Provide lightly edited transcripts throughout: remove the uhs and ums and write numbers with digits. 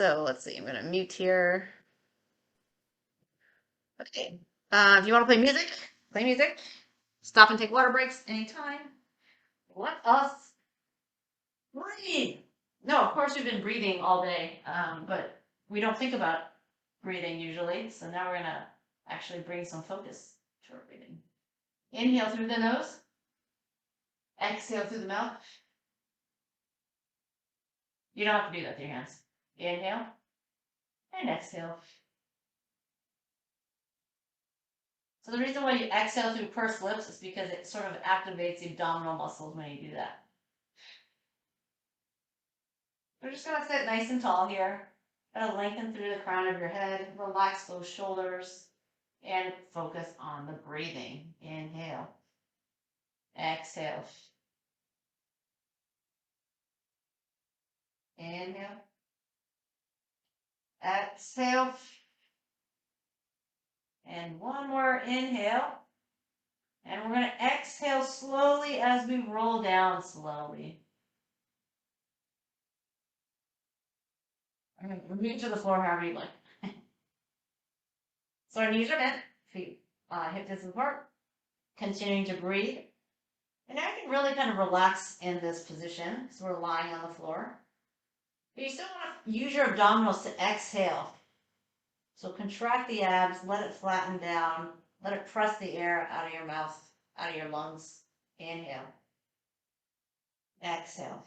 So let's see, I'm gonna mute here. Okay. If you want to play music. Stop and take water breaks anytime. Let us breathe. No, of course we've been breathing all day, but we don't think about breathing usually. So now we're gonna actually bring some focus to our breathing. Inhale through the nose. Exhale through the mouth. You don't have to do that with your hands. Inhale and exhale. So the reason why you exhale through pursed lips is because it sort of activates the abdominal muscles when you do that. We're just going to sit nice and tall here. Going to lengthen through the crown of your head. Relax those shoulders and focus on the breathing. Inhale. Exhale. Inhale. Exhale. And one more inhale. And we're going to exhale slowly as we roll down slowly. We're moving to the floor however you like. So our knees are bent, feet hip distance apart, continuing to breathe. And now you can really kind of relax in this position. So we're lying on the floor. But you still want to use your abdominals to exhale. So contract the abs, let it flatten down, let it press the air out of your mouth, out of your lungs. Inhale. Exhale.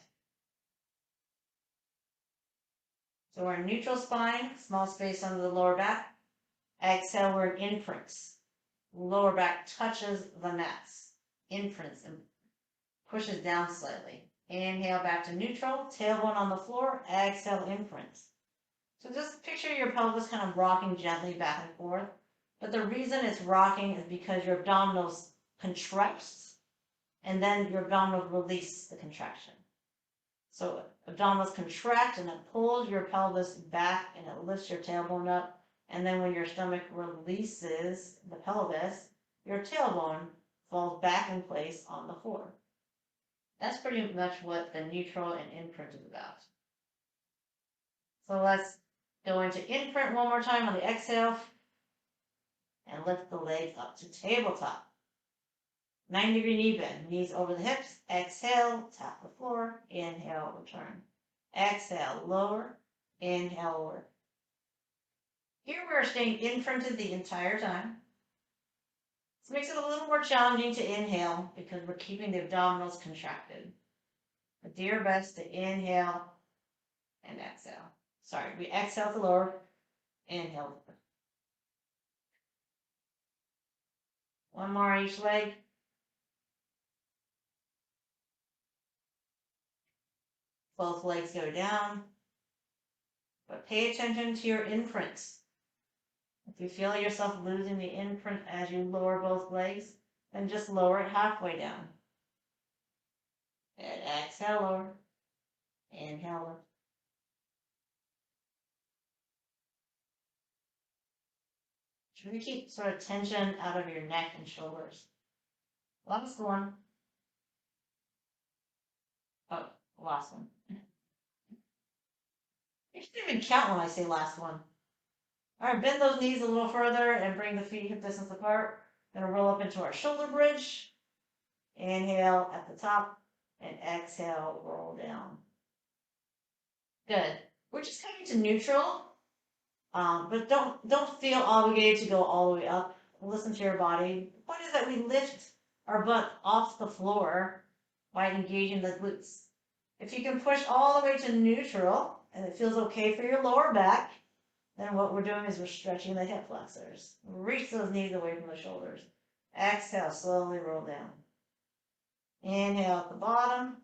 So we're in neutral spine, small space under the lower back. Exhale, we're in imprints. Lower back touches the mats. Imprints and pushes down slightly. Inhale back to neutral, tailbone on the floor. Exhale, imprints. So just picture your pelvis kind of rocking gently back and forth. But the reason it's rocking is because your abdominals contract and then your abdominals release the contraction. So abdominals contract and it pulls your pelvis back and it lifts your tailbone up. And then when your stomach releases the pelvis, your tailbone falls back in place on the floor. That's pretty much what the neutral and imprint is about. So let's go into imprint one more time on the exhale and lift the legs up to tabletop. 90-degree knee bend, knees over the hips. Exhale, tap the floor. Inhale, return. Exhale, lower. Inhale, lower. Here we're staying imprinted the entire time. This makes it a little more challenging to inhale because we're keeping the abdominals contracted. But do your best to inhale and exhale. Sorry, we exhale to lower, inhale. One more each leg. Both legs go down. But pay attention to your imprints. If you feel yourself losing the imprint as you lower both legs, then just lower it halfway down. And exhale, lower. Inhale, lower. Try to keep sort of tension out of your neck and shoulders. Last one. Oh, last one. You shouldn't even count when I say last one. All right, bend those knees a little further and bring the feet hip distance apart. Gonna roll up into our shoulder bridge. Inhale at the top and exhale, roll down. Good. We're just coming to neutral, but don't feel obligated to go all the way up. Listen to your body. The point is that we lift our butt off the floor by engaging the glutes. If you can push all the way to neutral and it feels okay for your lower back, then what we're doing is we're stretching the hip flexors. Reach those knees away from the shoulders. Exhale, slowly roll down. Inhale at the bottom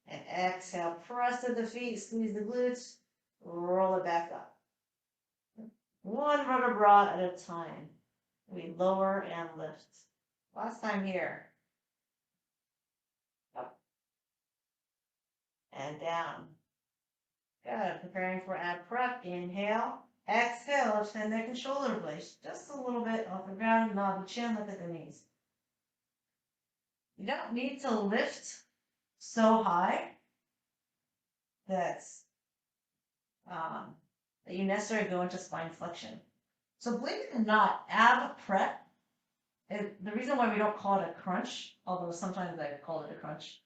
and exhale, press to the feet, squeeze the glutes, roll it back up. One vertebra at a time. We lower and lift. Last time here. Up and down. Good. Preparing for ab prep. Inhale. Exhale. Extend neck and shoulder blades. Just a little bit off the ground. Nod the chin. Look at the knees. You don't need to lift so high that's that you necessarily go into spine flexion. So believe it or not, ab prep, the reason why we don't call it a crunch, although sometimes I call it a crunch,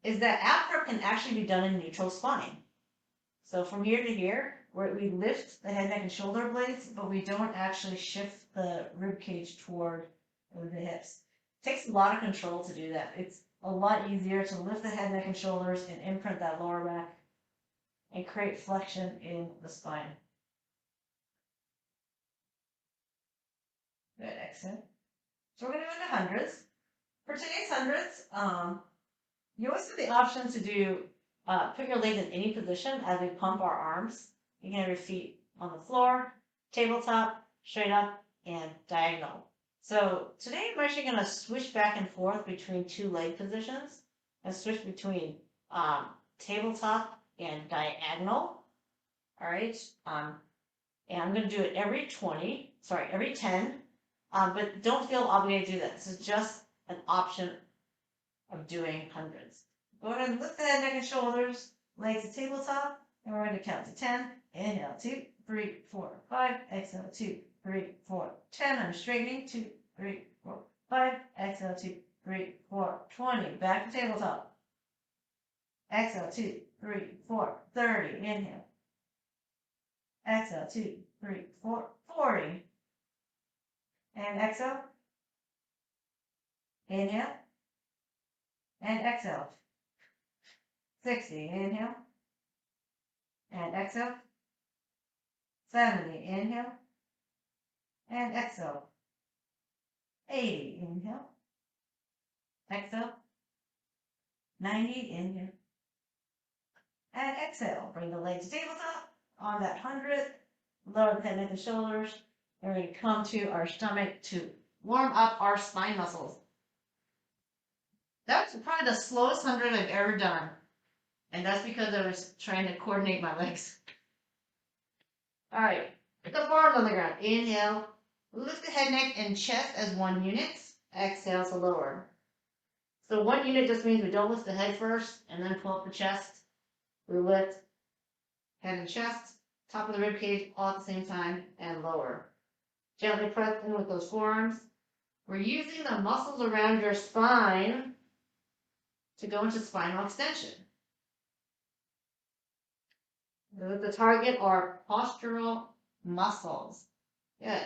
is that ab prep can actually be done in neutral spine. So from here to here, where we lift the head, neck, and shoulder blades, but we don't actually shift the rib cage toward the hips. It takes a lot of control to do that. It's a lot easier to lift the head, neck, and shoulders and imprint that lower back and create flexion in the spine. Good, excellent. So we're going to go into hundreds. For today's hundreds, you always have the option to do put your legs in any position as we pump our arms. You can have your feet on the floor, tabletop, straight up, and diagonal. So today I'm actually going to switch back and forth between two leg positions and switch between tabletop and diagonal. All right. And I'm going to do it every 10. But don't feel obligated to do that. This is just an option of doing hundreds. Go ahead and lift the head, neck, and shoulders, legs to tabletop, and we're going to count to 10. Inhale, 2, 3, 4, 5. Exhale, 2, 3, 4, 10. I'm straightening, 2, 3, 4, 5. Exhale, 2, 3, 4, 20. Back to tabletop. Exhale, 2, 3, 4, 30. Inhale. Exhale, 2, 3, 4, 40. And exhale. Inhale. And exhale. 60. Inhale. And exhale. 70. Inhale. And exhale. 80. Inhale. Exhale. 90. Inhale. And exhale. Bring the legs to tabletop on that 100. Lower the head, neck, and shoulders. And we're going to come to our stomach to warm up our spine muscles. That was probably the slowest 100 I've ever done. And that's because I was trying to coordinate my legs. All right, put the forearms on the ground. Inhale, lift the head, neck, and chest as one unit. Exhale to lower. So one unit just means we don't lift the head first and then pull up the chest. We lift head and chest, top of the rib cage all at the same time, and lower. Gently press in with those forearms. We're using the muscles around your spine to go into spinal extension. The target are postural muscles. Good.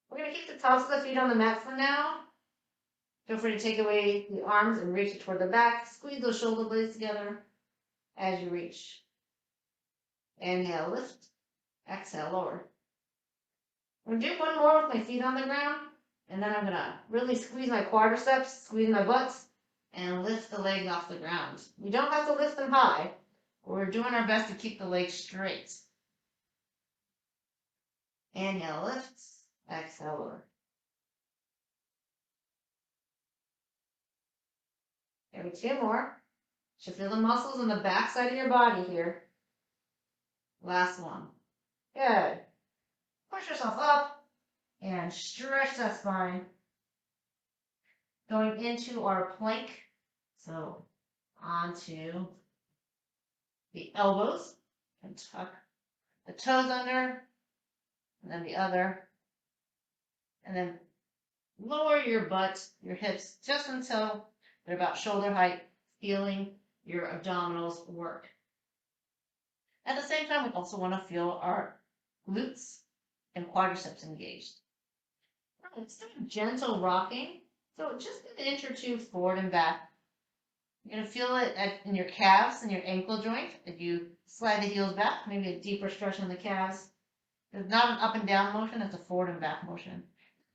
We're going to keep the tops of the feet on the mat for now. Feel free to take away the arms and reach it toward the back. Squeeze those shoulder blades together as you reach. Inhale, lift. Exhale, lower. I'm going to do one more with my feet on the ground, and then I'm going to really squeeze my quadriceps, squeeze my butts, and lift the legs off the ground. We don't have to lift them high. We're doing our best to keep the legs straight. Inhale, lift. Exhale, lower. Maybe two more. Should feel the muscles in the back side of your body here. Last one. Good. Push yourself up and stretch that spine. Going into our plank. So onto the elbows and tuck the toes under, and then the other. And then lower your butt, your hips, just until they're about shoulder height, feeling your abdominals work. At the same time, we also want to feel our glutes and quadriceps engaged. Let's do a gentle rocking. So just an inch or two forward and back. You're going to feel it in your calves and your ankle joint. If you slide the heels back, maybe a deeper stretch in the calves. It's not an up and down motion, it's a forward and back motion.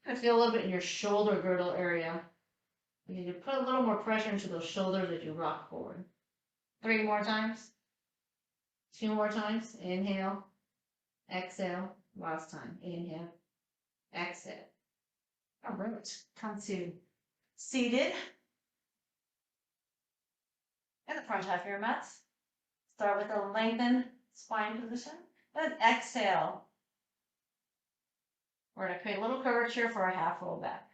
You're going to feel a little bit in your shoulder girdle area. You need to put a little more pressure into those shoulders as you rock forward. 3 more times. 2 more times. Inhale. Exhale. Last time. Inhale. Exhale. All right. Come to seated. And the front half of your mat. Start with a lengthened spine position. Then exhale. We're going to create a little curvature for our half roll back.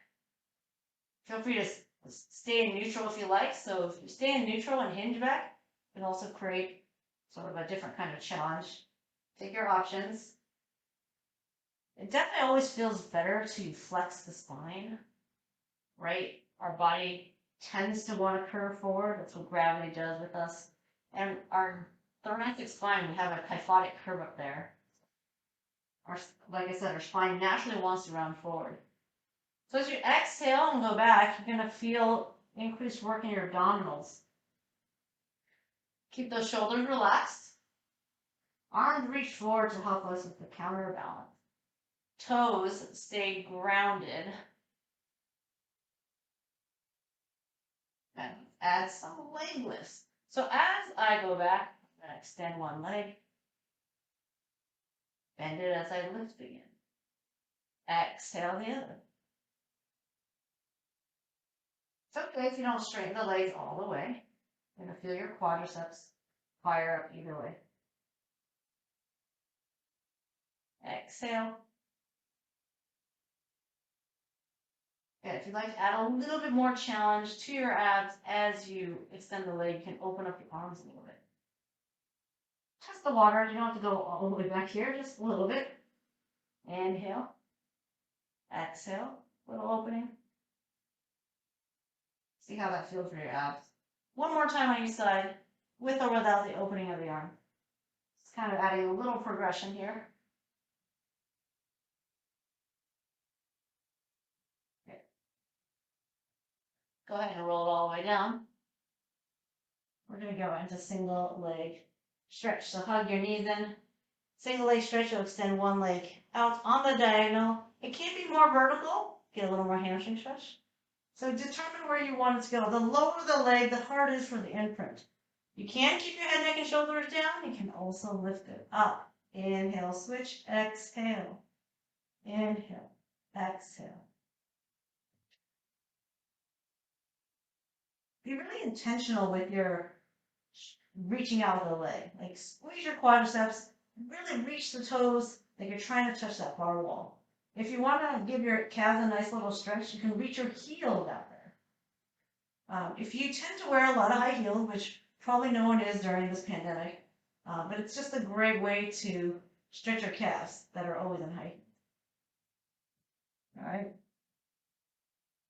Feel free to stay in neutral if you like. So if you stay in neutral and hinge back, you can also create sort of a different kind of challenge Take your options. It definitely always feels better to flex the spine, right? Our body tends to want to curve forward. That's what gravity does with us. And our thoracic spine, we have a kyphotic curve up there. Like I said, our spine naturally wants to round forward. So as you exhale and go back, you're going to feel increased work in your abdominals. Keep those shoulders relaxed. Arms reach forward to help us with the counterbalance. Toes stay grounded. And add some leg lifts. So as I go back, I'm going to extend one leg. Bend it as I lift again. Exhale the other. It's okay if you don't straighten the legs all the way. You're going to feel your quadriceps fire up either way. Exhale. Good. If you'd like to add a little bit more challenge to your abs as you extend the leg, you can open up your arms a little bit. Test the water. You don't have to go all the way back here, just a little bit. Inhale. Exhale. Little opening. See how that feels for your abs. One more time on each side, with or without the opening of the arm. Just kind of adding a little progression here. Okay. Go ahead and roll it all the way down. We're going to go into single leg stretch. So hug your knees in. Single leg stretch, you'll extend one leg out on the diagonal. It can be more vertical. Get a little more hamstring stretch. So determine where you want it to go. The lower the leg, the harder it is for the imprint. You can keep your head, neck, and shoulders down. You can also lift it up. Inhale, switch, exhale. Inhale, exhale. Be really intentional with your reaching out of the leg. Like squeeze your quadriceps, really reach the toes like you're trying to touch that bar wall. If you want to give your calves a nice little stretch, you can reach your heel down there. If you tend to wear a lot of high heels, which probably no one is during this pandemic, but it's just a great way to stretch your calves that are always in high heels. All right.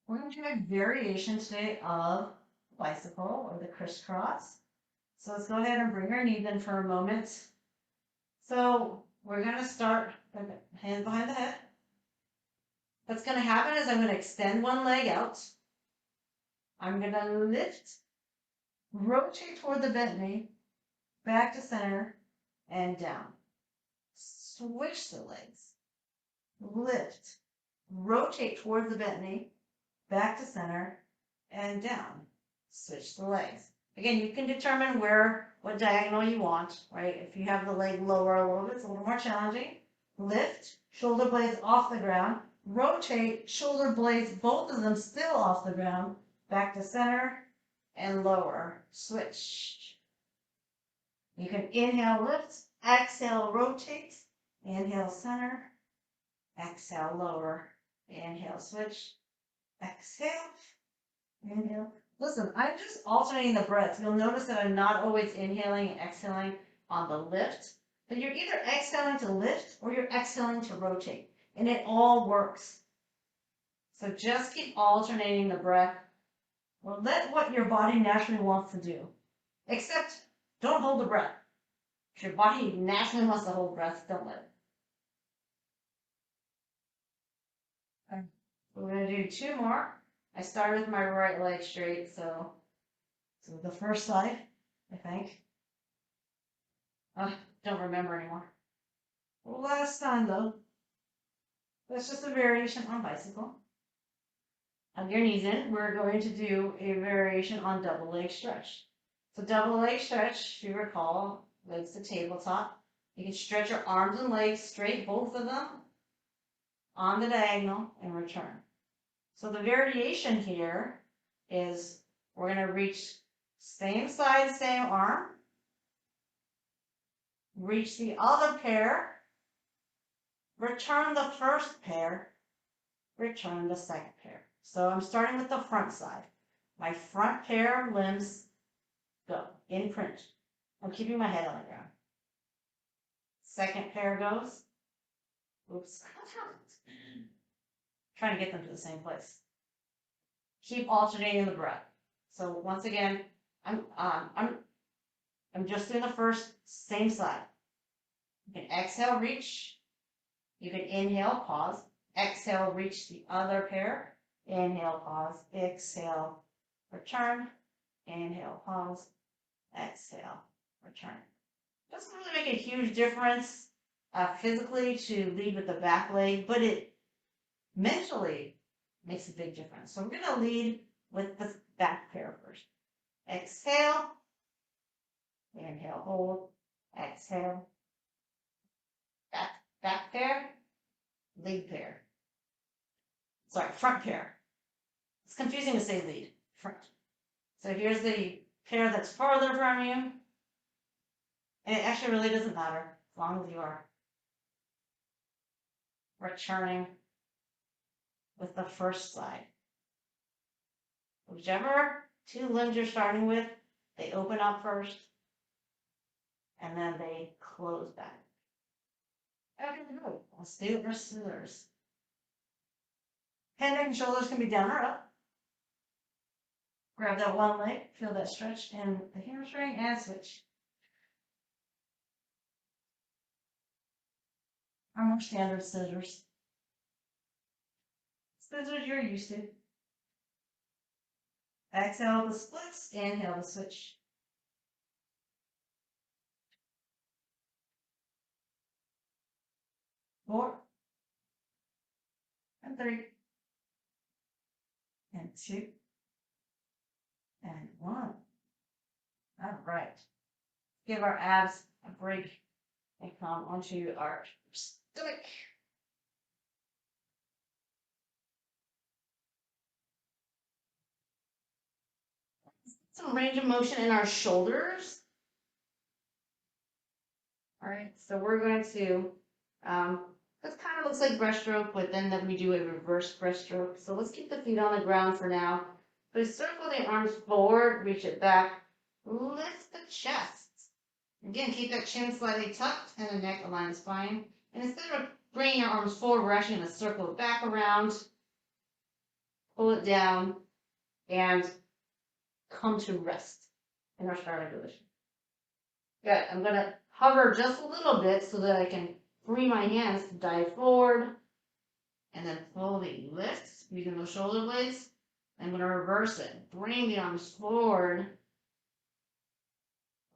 We're going to do a variation today of bicycle or the crisscross. So let's go ahead and bring our knees in for a moment. So we're going to start hands behind the head. What's going to happen is I'm going to extend one leg out. I'm going to lift, rotate toward the bent knee, back to center, and down. Switch the legs. Lift, rotate toward the bent knee, back to center, and down. Switch the legs. Again, you can determine what diagonal you want, right? If you have the leg lower a little bit, it's a little more challenging. Lift, shoulder blades off the ground. Rotate, shoulder blades, both of them still off the ground. Back to center and lower. Switch. You can inhale, lift, exhale, rotate. Inhale, center. Exhale, lower. Inhale, switch. Exhale. Inhale. Listen, I'm just alternating the breaths. You'll notice that I'm not always inhaling and exhaling on the lift, but you're either exhaling to lift or you're exhaling to rotate, and it all works. So just keep alternating the breath. Or let what your body naturally wants to do. Except, don't hold the breath. If your body naturally wants to hold breath, don't let it. Okay. We're going to do two more. I started with my right leg straight, so the first side, I think. Don't remember anymore. Last time though, that's just a variation on bicycle. Hug your knees in. We're going to do a variation on double leg stretch. So double leg stretch, if you recall, legs to tabletop. You can stretch your arms and legs straight, both of them, on the diagonal and return. So the variation here is we're going to reach same side, same arm, reach the other pair, return the first pair, return the second pair. So I'm starting with the front side. My front pair of limbs go, imprint. I'm keeping my head on the ground. Second pair goes. Oops. Trying to get them to the same place. Keep alternating the breath. So once again, I'm just doing the first, same side. You can exhale, reach. You can inhale, pause. Exhale, reach the other pair. Inhale, pause. Exhale, return. Inhale, pause. Exhale, return. Doesn't really make a huge difference physically to lead with the back leg, but it mentally makes a big difference. So we're going to lead with the back pair first. Exhale. Inhale, hold. Exhale. Back pair. Lead pair. Sorry, front pair. It's confusing to say lead. Front. So here's the pair that's farther from you. And it actually really doesn't matter as long as you are returning with the first side. Whichever two limbs you're starting with, they open up first and then they close back. Okay, good. Let's do the rest of theirs. Head, neck, and shoulders can be down or up. Grab that one leg, feel that stretch in the hamstring, and switch. Our more standard scissors. Scissors you're used to. Exhale the splits, inhale the switch. Four, and three, and two, and one. All right. Give our abs a break and come onto our stomach. Some range of motion in our shoulders. All right, so we're going to, this kind of looks like breaststroke, but then we do a reverse breaststroke. So let's keep the feet on the ground for now. But circle the arms forward, reach it back, lift the chest. Again, keep that chin slightly tucked and the neck aligned spine. And instead of bringing your arms forward, we're actually going to circle it back around, pull it down, and come to rest in our starting position. Good. I'm going to hover just a little bit so that I can free my hands to dive forward and then slowly lift using those shoulder blades. I'm going to reverse it. Bring the arms forward.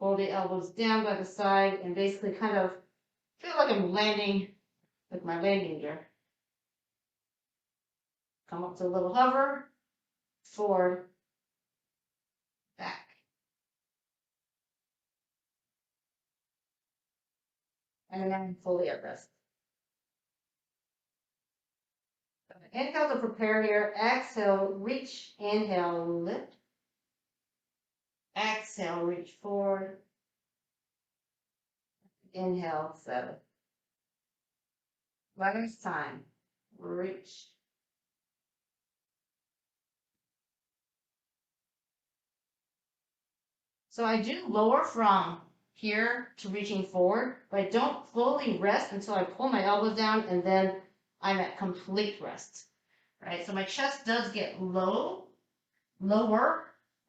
Pull the elbows down by the side and basically kind of feel like I'm landing with my landing gear. Come up to a little hover, forward, back. And then fully at rest. Inhale to prepare here. Exhale, reach. Inhale, lift. Exhale, reach forward. Inhale, settle. Last time, reach. So I do lower from here to reaching forward, but I don't fully rest until I pull my elbows down and then I'm at complete rest, right? So my chest does get lower,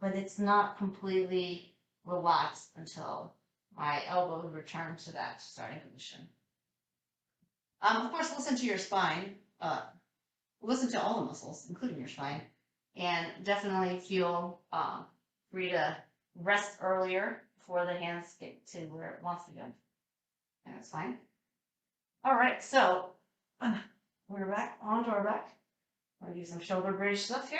but it's not completely relaxed until my elbow returns to that starting position. Of course, listen to your spine. Listen to all the muscles, including your spine, and definitely feel free to rest earlier before the hands get to where it wants to go. And that's fine. All right, so we're back onto our back. We're gonna do some shoulder bridge stuff here.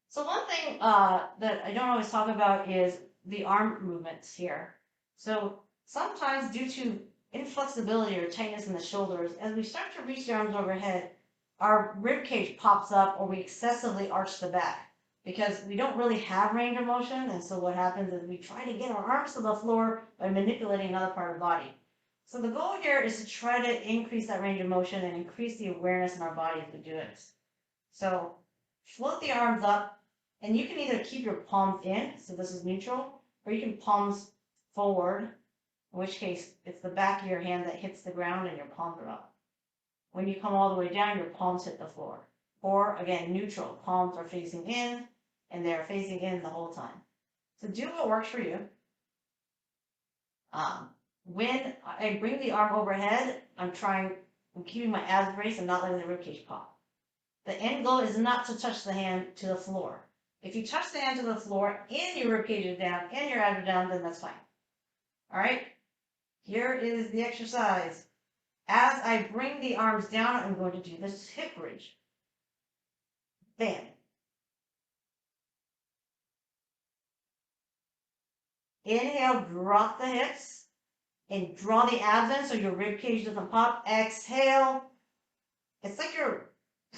So one thing that I don't always talk about is the arm movements here. So sometimes due to inflexibility or tightness in the shoulders, as we start to reach the arms overhead, our rib cage pops up or we excessively arch the back because we don't really have range of motion. And so what happens is we try to get our arms to the floor by manipulating another part of the body. So the goal here is to try to increase that range of motion and increase the awareness in our body as we do it. So float the arms up, and you can either keep your palms in, so this is neutral, or you can palms forward in which case it's the back of your hand that hits the ground and your palms are up. When you come all the way down, your palms hit the floor. Or again, neutral, palms are facing in and they're facing in the whole time. So do what works for you. When I bring the arm overhead, I'm keeping my abs braced and not letting the ribcage pop. The end goal is not to touch the hand to the floor. If you touch the hand to the floor and your ribcage is down and your abs are down, then that's fine. All right, here is the exercise. As I bring the arms down, I'm going to do this hip bridge. Bam. Inhale, drop the hips and draw the abs in so your rib cage doesn't pop. Exhale. It's like you're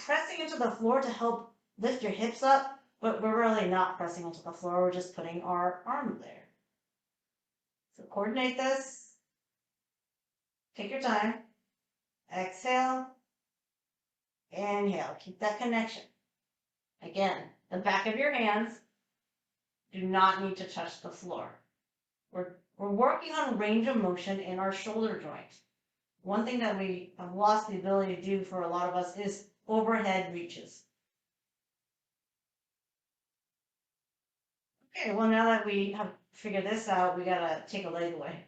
pressing into the floor to help lift your hips up, but we're really not pressing into the floor. We're just putting our arm there. So coordinate this. Take your time. Exhale. Inhale. Keep that connection. Again, the back of your hands do not need to touch the floor. We're working on range of motion in our shoulder joint. One thing that we have lost the ability to do for a lot of us is overhead reaches. Okay, well now that we have figured this out, we gotta take a leg away.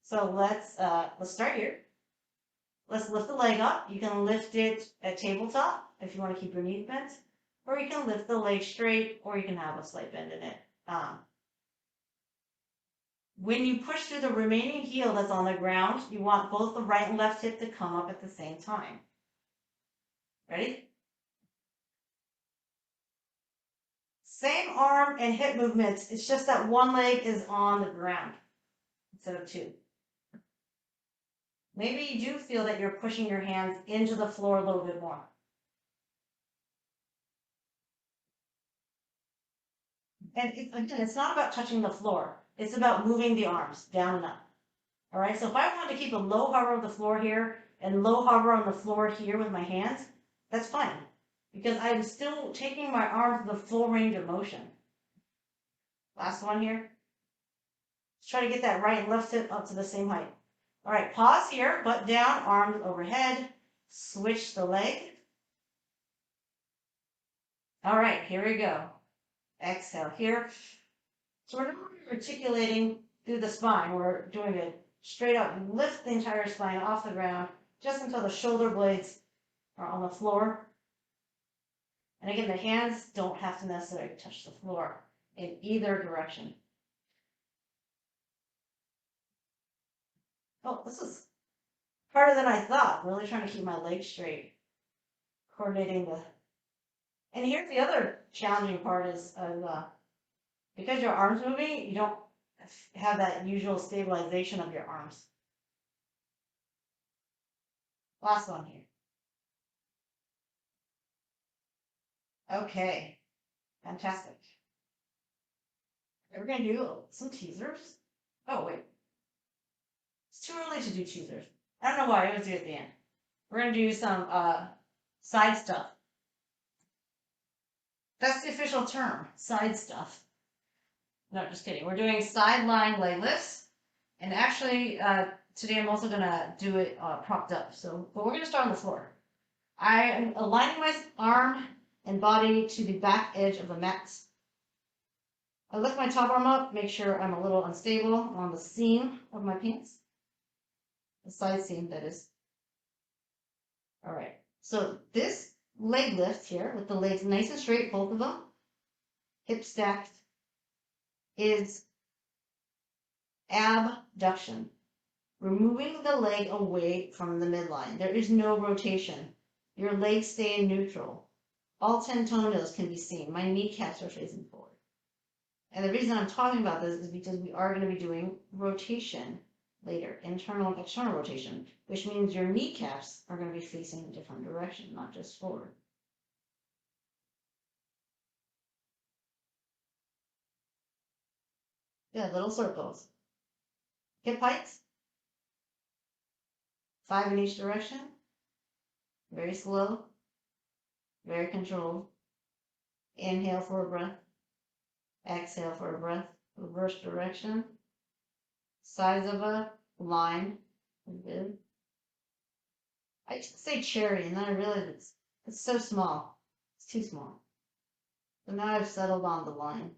So let's start here. Let's lift the leg up. You can lift it at tabletop if you want to keep your knees bent, or you can lift the leg straight, or you can have a slight bend in it. When you push through the remaining heel that's on the ground, you want both the right and left hip to come up at the same time. Ready? Same arm and hip movements. It's just that one leg is on the ground instead of two. Maybe you do feel that you're pushing your hands into the floor a little bit more. And again, it's not about touching the floor. It's about moving the arms down and up. All right, so if I want to keep a low hover on the floor here and low hover on the floor here with my hands, that's fine. Because I'm still taking my arms the full range of motion. Last one here. Let's try to get that right and left hip up to the same height. All right, pause here, butt down, arms overhead. Switch the leg. All right, here we go. Exhale here. So we're not articulating through the spine. We're doing a straight up lift the entire spine off the ground just until the shoulder blades are on the floor. And again, the hands don't have to necessarily touch the floor in either direction. Oh, this is harder than I thought. Really trying to keep my legs straight. Coordinating the... And here's the other challenging part is because your arm's moving, you don't have that usual stabilization of your arms. Last one here. Okay, fantastic. We're going to do some teasers. Oh, wait. It's too early to do teasers. I don't know why, I always do it at the end. We're going to do some side stuff. That's the official term, side stuff. No, just kidding. We're doing sideline leg lifts. And actually, today I'm also going to do it propped up. But we're going to start on the floor. I am aligning my arm and body to the back edge of the mat. I lift my top arm up, make sure I'm a little unstable on the seam of my pants. The side seam, that is. All right. So this leg lift here, with the legs nice and straight, both of them, hips stacked, is abduction. We're moving the leg away from the midline. There is no rotation. Your legs stay in neutral. All 10 toenails can be seen. My kneecaps are facing forward. And the reason I'm talking about this is because we are going to be doing rotation later, internal and external rotation, which means your kneecaps are going to be facing a different direction, not just forward. Good, little circles. Hip heights, 5 in each direction. Very slow, very controlled. Inhale for a breath. Exhale for a breath. Reverse direction. size of a line. I used to say cherry, and then I realized it's so small. It's too small. So now I've settled on the line.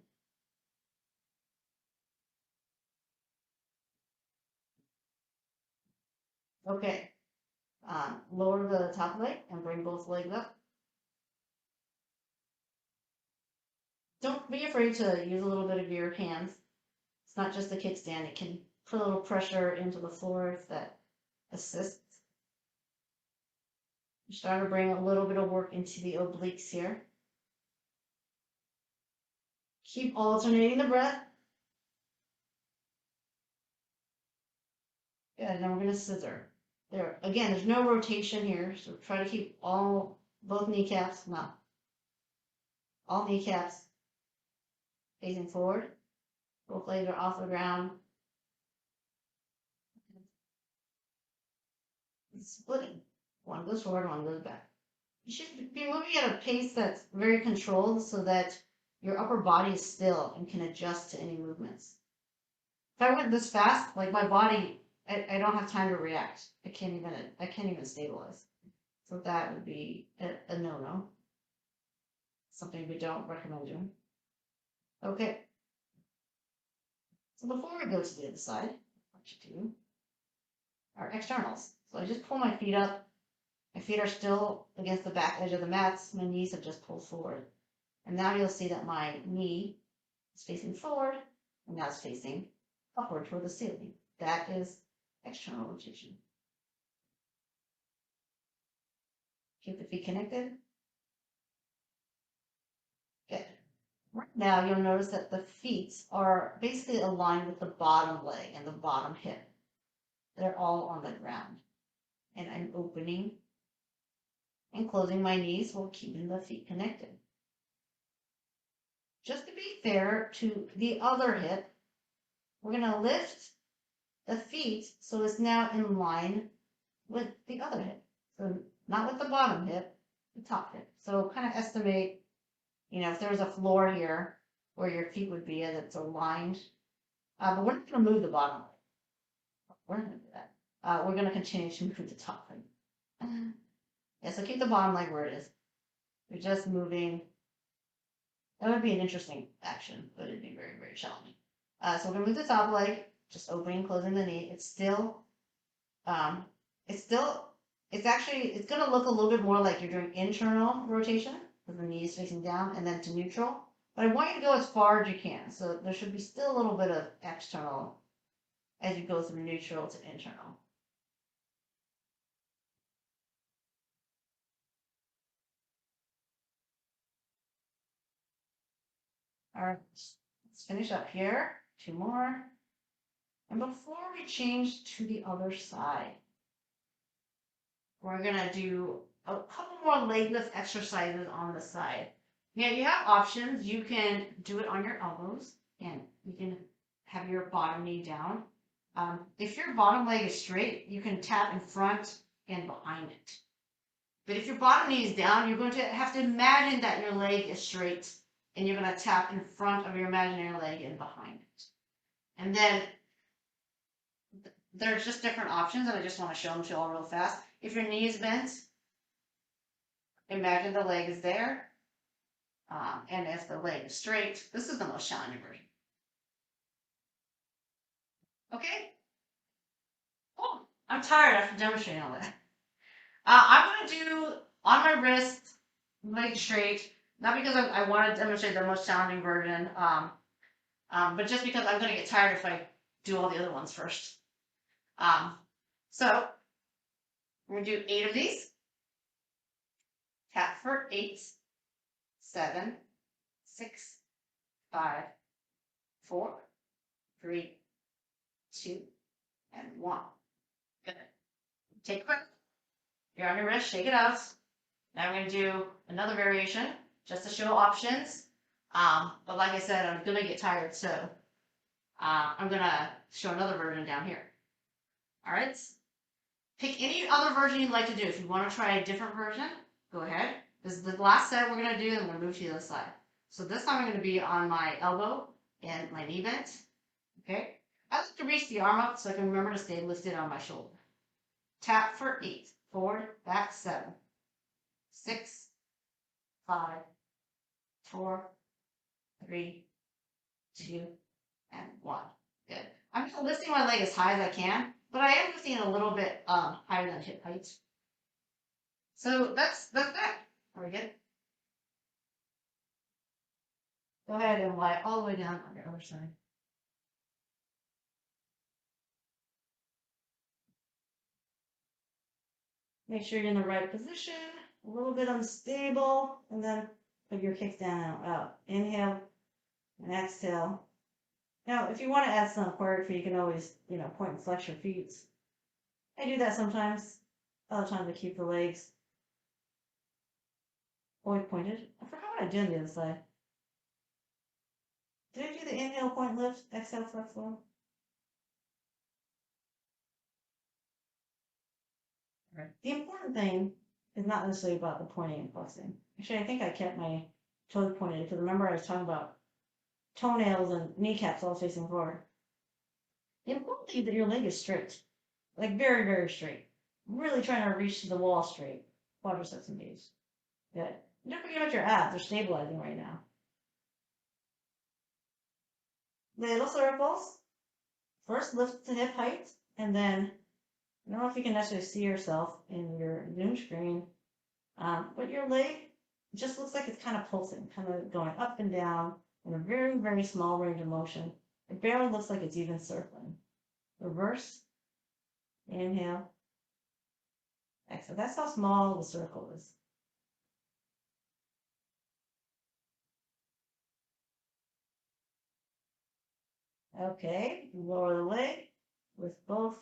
Okay. Lower the top leg and bring both legs up. Don't be afraid to use a little bit of your hands. It's not just a kickstand. It can put a little pressure into the floor if that assists. You're starting to bring a little bit of work into the obliques here. Keep alternating the breath. Good, and then we're gonna scissor. There, again, there's no rotation here, so try to keep both kneecaps, not all kneecaps facing forward. Both legs are off the ground. It's splitting. One goes forward, one goes back. You should be moving at a pace that's very controlled so that your upper body is still and can adjust to any movements. If I went this fast, like my body, I don't have time to react. I can't even stabilize. So that would be a no-no. Something we don't recommend doing. Okay. So before we go to the other side, what you do are externals. So I just pull my feet up. My feet are still against the back edge of the mats. My knees have just pulled forward. And now you'll see that my knee is facing forward, and now it's facing upward toward the ceiling. That is external rotation. Keep the feet connected. Good. Right now, you'll notice that the feet are basically aligned with the bottom leg and the bottom hip. They're all on the ground. And I'm opening and closing my knees while keeping the feet connected. Just to be fair to the other hip, we're going to lift the feet so it's now in line with the other hip. So not with the bottom hip, the top hip. So kind of estimate, if there's a floor here where your feet would be as it's aligned. But we're not going to move the bottom leg. We're not going to do that. We're going to continue to move the top leg. Yeah, so keep the bottom leg where it is. You're just moving. That would be an interesting action, but it'd be very, very challenging. So we're going to move the top leg, just opening, closing the knee. It's going to look a little bit more like you're doing internal rotation with the knees facing down and then to neutral. But I want you to go as far as you can. So there should be still a little bit of external as you go through neutral to internal. All right, let's finish up here. 2 more. And before we change to the other side, we're going to do a couple more leg lift exercises on the side. Now, you have options. You can do it on your elbows, and you can have your bottom knee down. If your bottom leg is straight, you can tap in front and behind it. But if your bottom knee is down, you're going to have to imagine that your leg is straight, and you're going to tap in front of your imaginary leg and behind it. And then there's just different options, and I just want to show them to you all real fast. If your knee is bent, imagine the leg is there. And if the leg is straight, this is the most challenging version. Okay? Oh, I'm tired after demonstrating all that. I'm going to do on my wrist, leg straight, not because I want to demonstrate the most challenging version, but just because I'm going to get tired if I do all the other ones first. So we're going to do 8 of these. Tap for 8, 7, 6, 5, 4, 3, 2, and 1. Good. Take a breath. You're on your wrist, shake it out. Now we're going to do another variation just to show options. But like I said, I'm going to get tired, so I'm going to show another version down here. All right? Pick any other version you'd like to do. If you want to try a different version, go ahead. This is the last set we're going to do, and we're going to move to the other side. So this time I'm going to be on my elbow and my knee bent. Okay? I like to reach the arm up so I can remember to stay lifted on my shoulder. Tap for 8. Forward, back 7. 6, 5, 4, 3, 2, and 1. Good. I'm just lifting my leg as high as I can, but I am lifting it a little bit higher than hip height. So that's that. Are we good? Go ahead and lie all the way down on your other side. Make sure you're in the right position, a little bit unstable, and then put your kicks down and out. Inhale and exhale. Now, if you want to add some choreography, you can always, point and flex your feet. I do that sometimes. Other times I keep the legs always pointed. I forgot what I did on the other side. Did I do the inhale, point, lift, exhale, flex, low? Right. The important thing is not necessarily about the pointing and flexing. Actually, I think I kept my toes pointed because remember I was talking about toenails and kneecaps all facing forward. The important thing is that your leg is straight, like very, very straight. Really trying to reach to the wall straight. Quadriceps engaged. Good. Don't forget about your abs. They're stabilizing right now. Little circles. First lift to hip height, and then I don't know if you can necessarily see yourself in your Zoom screen, but your leg just looks like it's kind of pulsing, kind of going up and down in a very, very small range of motion. It barely looks like it's even circling. Reverse, inhale, exhale. That's how small the circle is. Okay, lower the leg with both.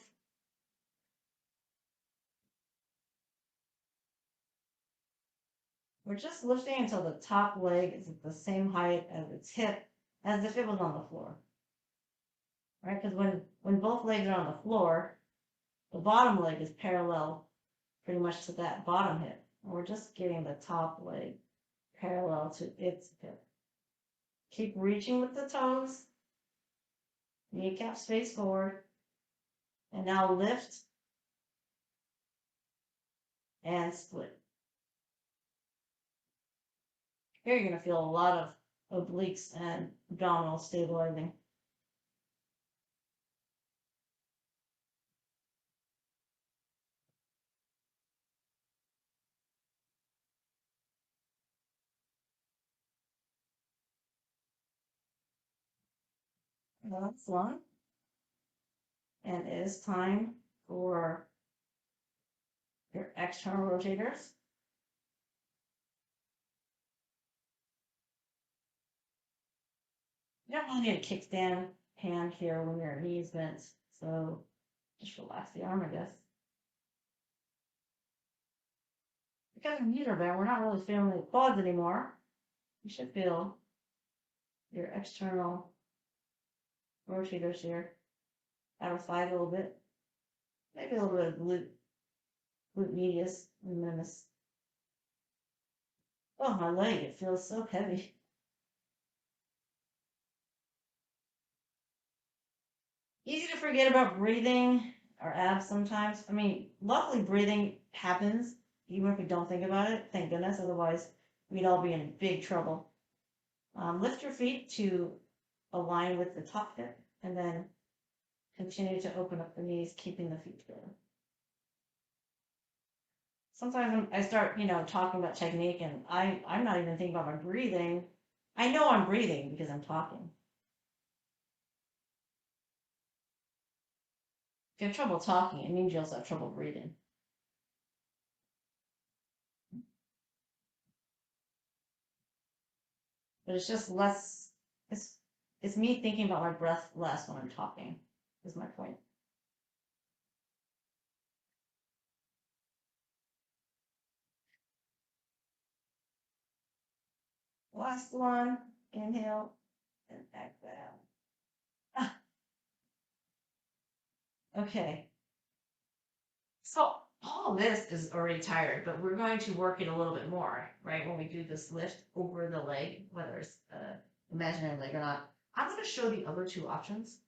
We're just lifting until the top leg is at the same height as its hip, as if it was on the floor. Right? Because when both legs are on the floor, the bottom leg is parallel pretty much to that bottom hip. And we're just getting the top leg parallel to its hip. Keep reaching with the toes. Kneecaps face forward. And now lift and split. Here you're going to feel a lot of obliques and abdominal stabilizing. That's one. And it is time for your external rotators. You don't really need a kickstand hand here when your knees bent, so just relax the arm, I guess. Because your knees are bent, we're not really feeling the quads anymore. You should feel your external rotators here. Outer thigh a little bit. Maybe a little bit of glute medius and minimus. Oh, my leg, it feels so heavy. Easy to forget about breathing or abs sometimes. I mean, luckily breathing happens even if we don't think about it. Thank goodness. Otherwise, we'd all be in big trouble. Lift your feet to align with the top hip and then continue to open up the knees, keeping the feet together. Sometimes I start, talking about technique and I'm not even thinking about my breathing. I know I'm breathing because I'm talking. If you have trouble talking, it means you also have trouble breathing. But it's just less, it's me thinking about my breath less when I'm talking, is my point. Last one, inhale and exhale. Okay. So all this is already tired, but we're going to work it a little bit more, right? When we do this lift over the leg, whether it's imaginary leg or not. I'm going to show the other two options.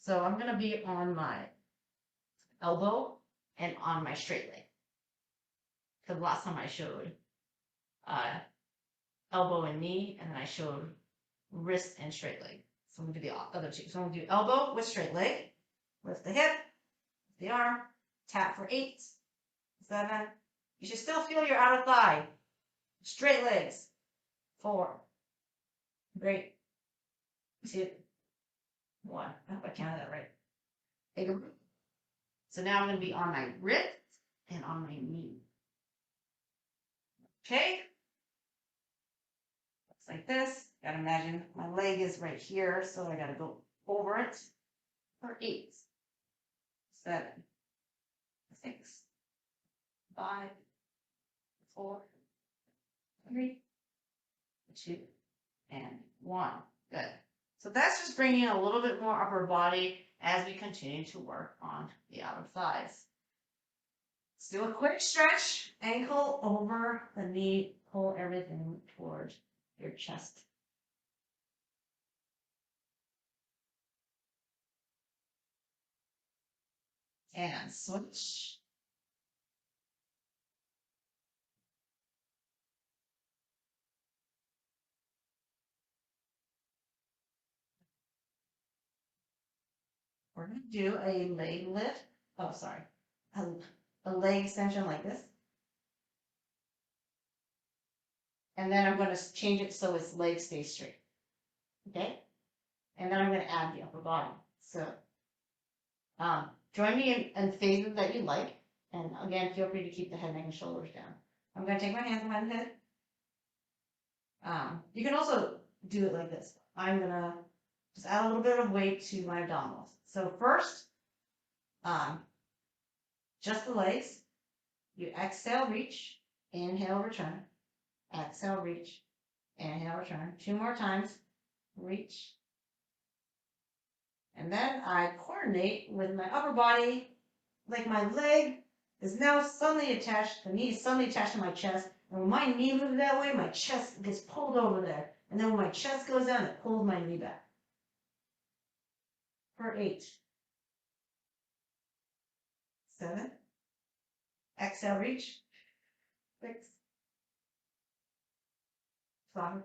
So I'm going to be on my elbow and on my straight leg. Because last time I showed elbow and knee, and then I showed wrist and straight leg. So I'm going to do the other two. So I'm going to do elbow with straight leg, lift the hip, the arm, tap for 8, 7. You should still feel your outer thigh. Straight legs. 4. Great. 2. 1. I hope I counted that right. Take a breath. So now I'm going to be on my wrist and on my knee. Okay? Looks like this. Gotta imagine my leg is right here, so I gotta go over it for 8, 7, 6, 5, 4, 3, 2, and 1. Good. So that's just bringing a little bit more upper body as we continue to work on the outer thighs. Let's do a quick stretch. Ankle over the knee. Pull everything towards your chest. And switch. We're going to do a leg lift. Oh, sorry. A leg extension like this. And then I'm going to change it so its leg stays straight. Okay? And then I'm going to add the upper body. So join me in phases that you like. And again, feel free to keep the head, neck, and shoulders down. I'm going to take my hands behind the head. You can also do it like this. I'm going to just add a little bit of weight to my abdominals. So first, just the legs. You exhale, reach. Inhale, return. Exhale, reach. Inhale, return. 2 more times. Reach. And then I coordinate with my upper body, like my leg is now suddenly attached, the knee is suddenly attached to my chest. And when my knee moves that way, my chest gets pulled over there. And then when my chest goes down, it pulls my knee back. For 8. 7. Exhale, reach. 6. 5.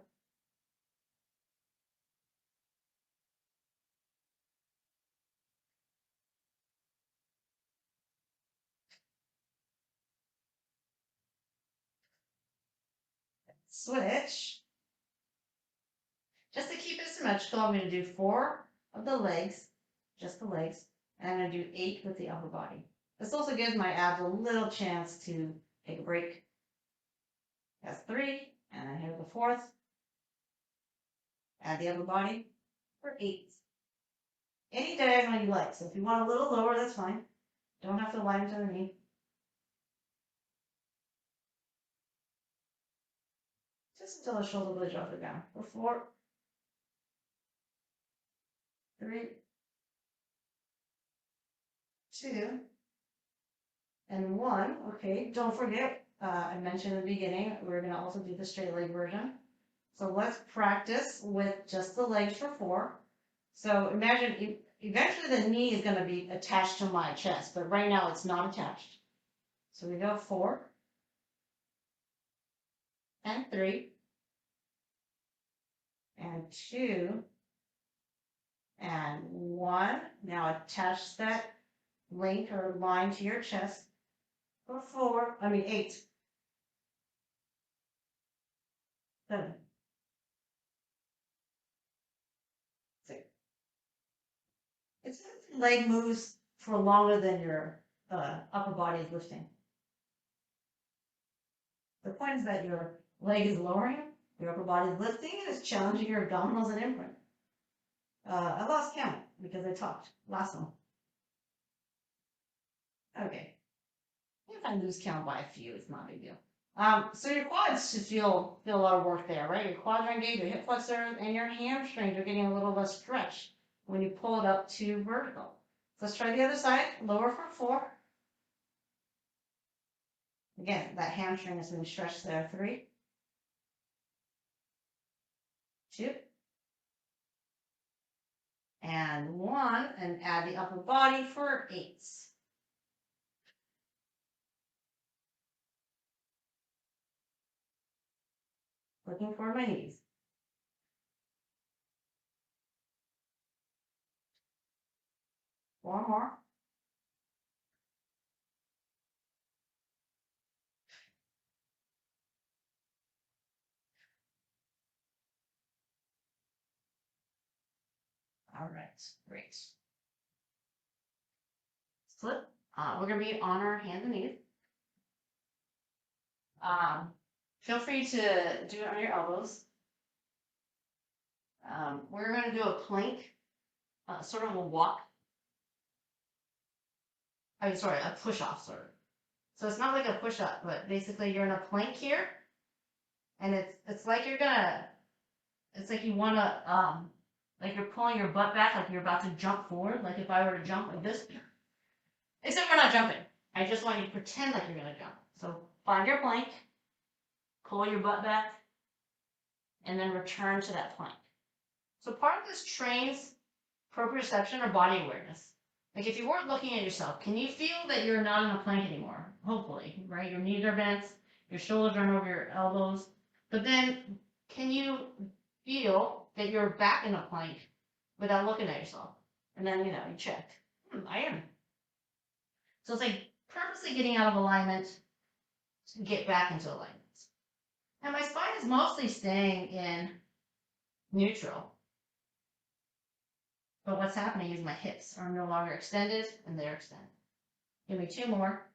Switch. Just to keep it symmetrical, I'm going to do 4 of the legs, just the legs, and I'm going to do 8 with the upper body. This also gives my abs a little chance to take a break. That's 3, and then here's the 4th. Add the upper body for 8. Any diagonal you like. So if you want a little lower, that's fine. Don't have to line to the knee. Just until the shoulder blades drop it down. For 4, 3, 2, and 1. Okay, don't forget, I mentioned in the beginning, we're going to also do the straight leg version. So let's practice with just the legs for 4. So imagine, eventually the knee is going to be attached to my chest, but right now it's not attached. So we go 4, and 3, and 2, and 1. Now attach that link or line to your chest for 8, 7, 6. It's if the leg moves for longer than your upper body is lifting. The point is that your leg is lowering, your upper body is lifting, and it's challenging your abdominals and imprint. I lost count because I talked last one. Okay. If I lose count by a few, it's not a big deal. So your quads should feel a lot of work there, right? Your quads are engaged, your hip flexors, and your hamstrings are getting a little less stretch when you pull it up to vertical. So let's try the other side. Lower for 4. Again, that hamstring is being stretched there. 3, 2, and 1, and add the upper body for 8. Looking for my knees. One more. All right, great. Flip. We're going to be on our hands and knees. Feel free to do it on your elbows. We're going to do a plank, sort of a walk. I'm sorry, a push-off sort of. So it's not like a push-up, but basically you're in a plank here, and it's like you're gonna, it's like you wanna, like you're pulling your butt back, like you're about to jump forward, like if I were to jump like this. Except we're not jumping. I just want you to pretend like you're gonna jump. So find your plank, pull your butt back, and then return to that plank. So part of this trains proprioception or body awareness. Like if you weren't looking at yourself, can you feel that you're not in a plank anymore? Hopefully, right? Your knees are bent, your shoulders are over your elbows. But then can you feel that you're back in a plank without looking at yourself? And then, you check. I am. So it's like purposely getting out of alignment to get back into alignment. And my spine is mostly staying in neutral. But what's happening is my hips are no longer extended and they're extended. Give me 2 more.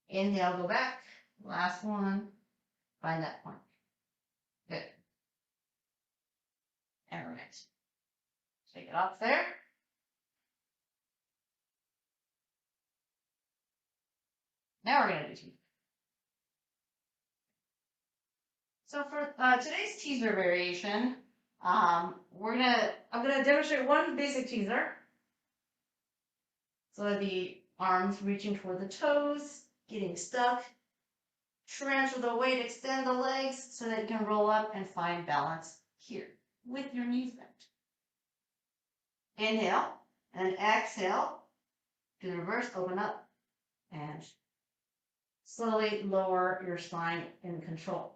Inhale, go back. Last one. Find that point. Good. All right. Take it off there. Now we're going to do teaser. So for today's teaser variation, I'm gonna demonstrate one basic teaser. So the arms reaching toward the toes, getting stuck. Transfer the weight, extend the legs so that you can roll up and find balance here with your knees bent. Inhale and exhale. Do the reverse, open up, and slowly lower your spine in control.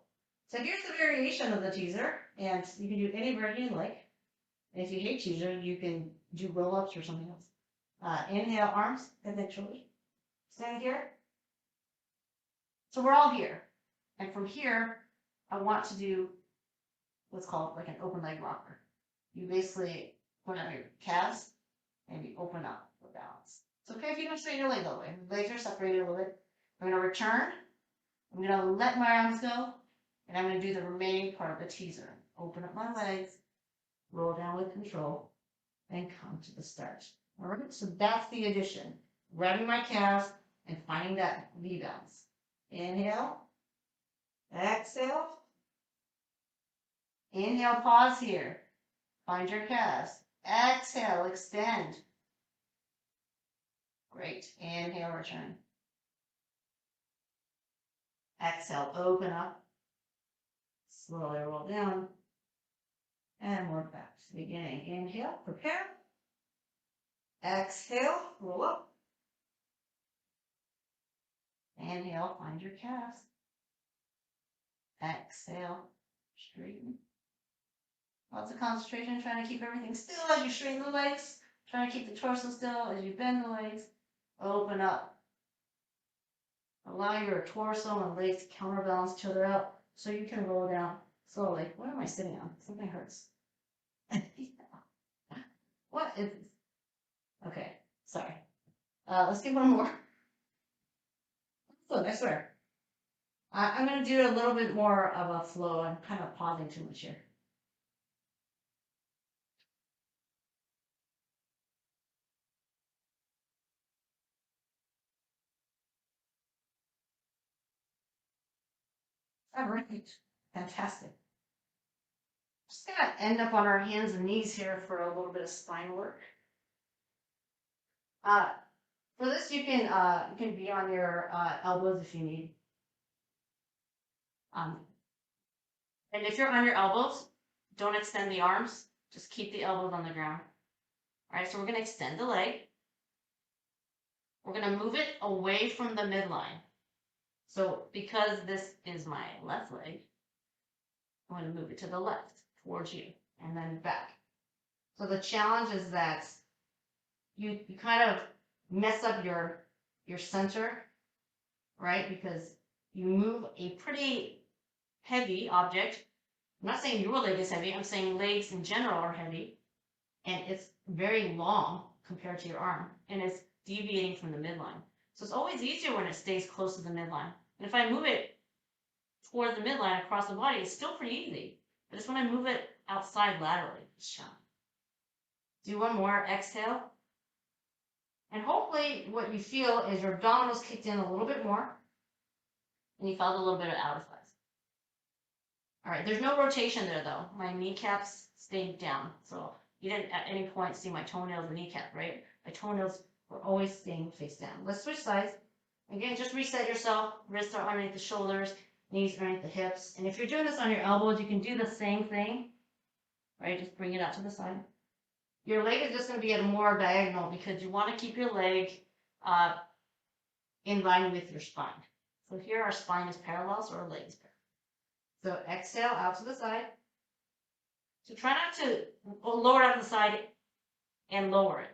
So here's the variation of the teaser, and you can do any version you like. And if you hate teaser, you can do roll-ups or something else. Inhale, arms, eventually. Stand here. So we're all here. And from here, I want to do what's called like an open leg rocker. You basically put out your calves and you open up for balance. It's okay if you don't straighten your leg all the way. The legs are separated a little bit. I'm going to return. I'm going to let my arms go. And I'm going to do the remaining part of the teaser. Open up my legs, roll down with control, and come to the start. All right, so that's the addition. Grabbing my calves and finding that V bounce. Inhale. Exhale. Inhale, pause here. Find your calves. Exhale, extend. Great. Inhale, return. Exhale, open up. Slowly roll down. And work back to the beginning. Inhale, prepare. Exhale, roll up. Inhale, find your calves. Exhale, straighten. Lots of concentration, trying to keep everything still as you straighten the legs. Trying to keep the torso still as you bend the legs. Open up. Allow your torso and legs to counterbalance each other out so you can roll down slowly. What am I sitting on? Something hurts. What is this? Okay, sorry. Let's do one more. Look, I swear. I'm going to do a little bit more of a flow. I'm kind of pausing too much here. All right, fantastic. Just gonna end up on our hands and knees here for a little bit of spine work. For this, you can be on your elbows if you need. And if you're on your elbows, don't extend the arms. Just keep the elbows on the ground. All right, so we're going to extend the leg. We're going to move it away from the midline. So because this is my left leg, I'm going to move it to the left, towards you, and then back. So the challenge is that you kind of mess up your center, right? Because you move a pretty heavy object. I'm not saying your leg is heavy, I'm saying legs in general are heavy, and it's very long compared to your arm, and it's deviating from the midline. So it's always easier when it stays close to the midline. And if I move it toward the midline across the body, it's still pretty easy. But it's when I move it outside laterally, it's challenging. Do one more, exhale. And hopefully what you feel is your abdominals kicked in a little bit more, and you felt a little bit of outer thighs. All right, there's no rotation there though. My kneecaps stayed down. So you didn't at any point see my toenails or kneecap, right? My toenails were always staying face down. Let's switch sides. Again, just reset yourself. Wrists are underneath the shoulders, knees underneath the hips. And if you're doing this on your elbows, you can do the same thing, right? Just bring it out to the side. Your leg is just going to be at a more diagonal because you want to keep your leg in line with your spine. So here our spine is parallel, so our leg is parallel. So exhale out to the side. So try not to lower it out to the side and lower it.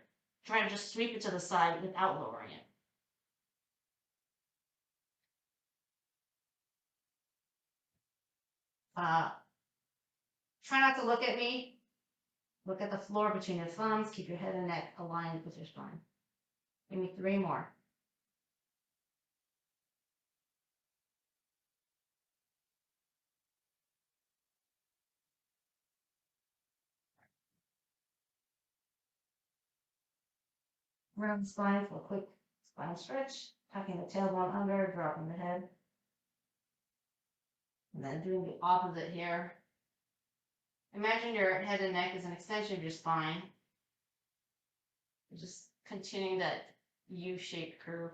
Try to just sweep it to the side without lowering it. Try not to look at me. Look at the floor between your thumbs. Keep your head and neck aligned with your spine. Give me 3 more. Round the spine for a quick spine stretch. Tucking the tailbone under, dropping the head. And then doing the opposite here. Imagine your head and neck is an extension of your spine. Just continuing that U-shaped curve.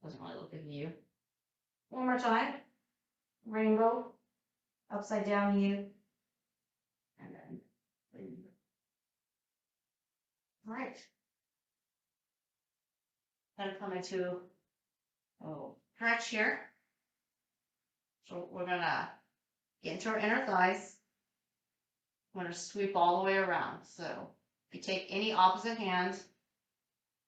Doesn't really look like a U. One more time. Rainbow. Upside down U. And then rainbow. All right. Then come into stretch here. So we're gonna get into our inner thighs. I'm gonna sweep all the way around. So if you take any opposite hand,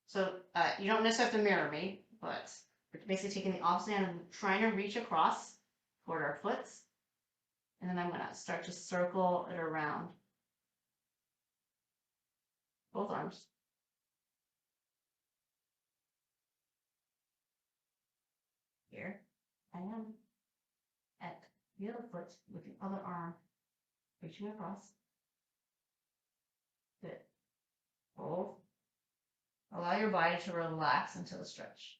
so you don't necessarily have to mirror me, but we're basically taking the opposite hand and trying to reach across toward our foots. And then I'm gonna start to circle it around both arms. Here I am at the other foot with the other arm reaching across. Good. Hold. Allow your body to relax into the stretch.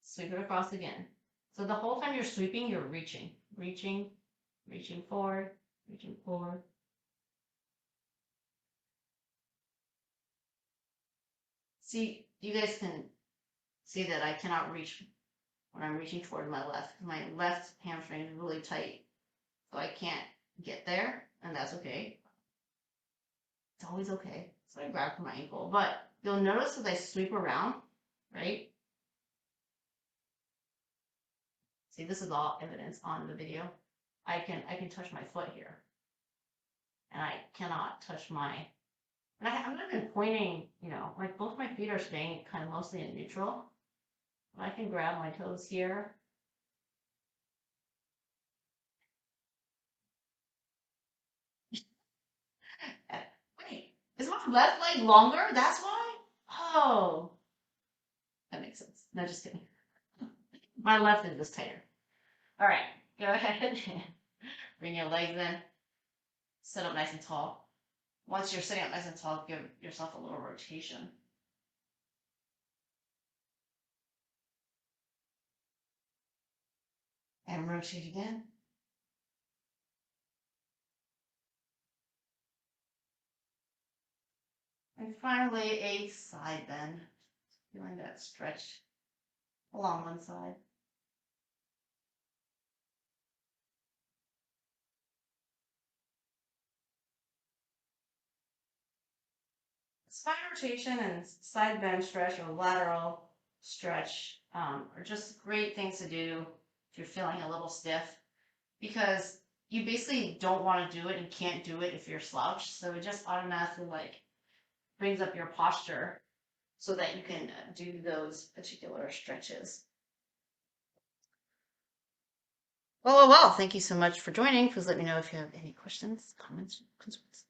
Sweep it across again. So the whole time you're sweeping, you're reaching, reaching forward, reaching forward. See, you guys can see that I cannot reach when I'm reaching toward my left. My left hamstring is really tight, so I can't get there, and that's okay. It's always okay. So I grab for my ankle, but you'll notice as I sweep around, right? See, this is all evidence on the video. I can touch my foot here, and I cannot touch my. And I'm not even pointing, you know, like both my feet are staying kind of mostly in neutral. I can grab my toes here. Wait, is my left leg longer? That's why? Oh, that makes sense. No, just kidding. My left is just tighter. All right, go ahead. Bring your legs in. Sit up nice and tall. Once you're sitting up nice and tall, give yourself a little rotation. And rotate again. And finally, a side bend. Feeling that stretch along one side. Spine rotation and side bend stretch or lateral stretch are just great things to do if you're feeling a little stiff, because you basically don't want to do it and can't do it if you're slouched. So it just automatically like brings up your posture so that you can do those particular stretches. Well, thank you so much for joining. Please let me know if you have any questions, comments, concerns.